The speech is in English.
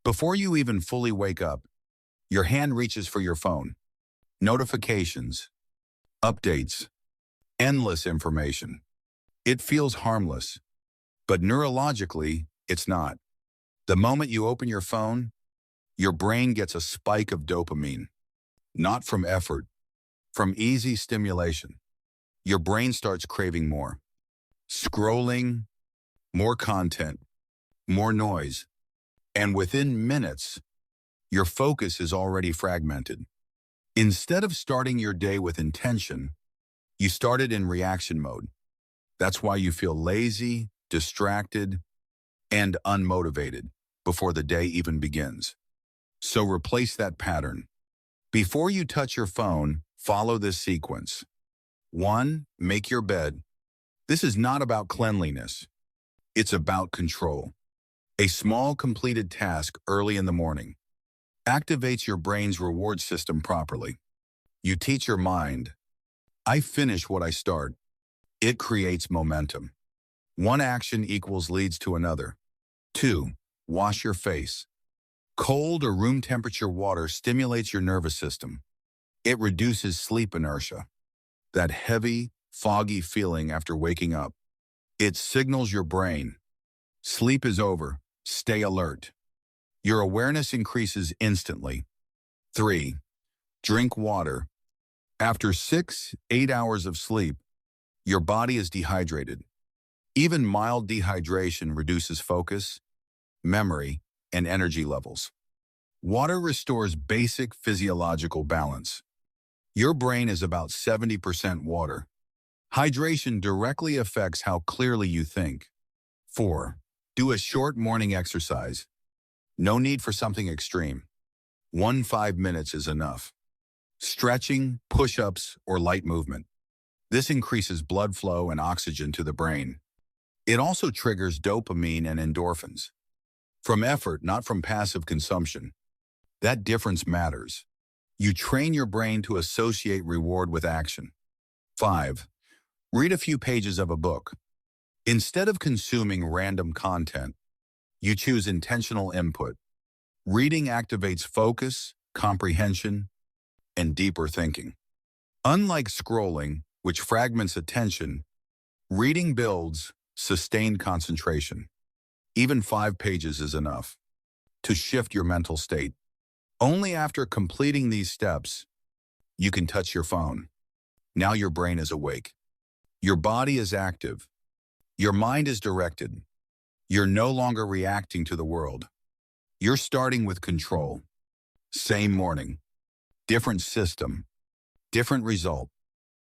Before you even fully wake up, your hand reaches for your phone. Notifications, updates, endless information. It feels harmless, but neurologically, it's not. The moment you open your phone, your brain gets a spike of dopamine, not from effort, from easy stimulation. Your brain starts craving more. Scrolling, more content, more noise, and within minutes, your focus is already fragmented. Instead of starting your day with intention, you start it in reaction mode. That's why you feel lazy, distracted, and unmotivated before the day even begins. So replace that pattern. Before you touch your phone, follow this sequence. 1. Make your bed. This is not about cleanliness. It's about control. A small completed task early in the morning activates your brain's reward system properly. You teach your mind, I finish what I start. It creates momentum. One action equals leads to another. 2. Wash your face. Cold or room temperature water stimulates your nervous system. It reduces sleep inertia, that heavy, foggy feeling after waking up. It signals your brain, sleep is over, stay alert. Your awareness increases instantly. 3. Drink water. After 6-8 hours of sleep, your body is dehydrated. Even mild dehydration reduces focus, memory, and energy levels. Water restores basic physiological balance. Your brain is about 70% water. Hydration directly affects how clearly you think. 4. Do a short morning exercise. No need for something extreme. 5 minutes is enough. Stretching, push-ups, or light movement. This increases blood flow and oxygen to the brain. It also triggers dopamine and endorphins. From effort, not from passive consumption. That difference matters. You train your brain to associate reward with action. 5. Read a few pages of a book. Instead of consuming random content, you choose intentional input. Reading activates focus, comprehension, and deeper thinking. Unlike scrolling, which fragments attention, reading builds sustained concentration. Even 5 pages is enough to shift your mental state. Only after completing these steps, you can touch your phone. Now your brain is awake. Your body is active. Your mind is directed. You're no longer reacting to the world. You're starting with control. Same morning, different system, different result.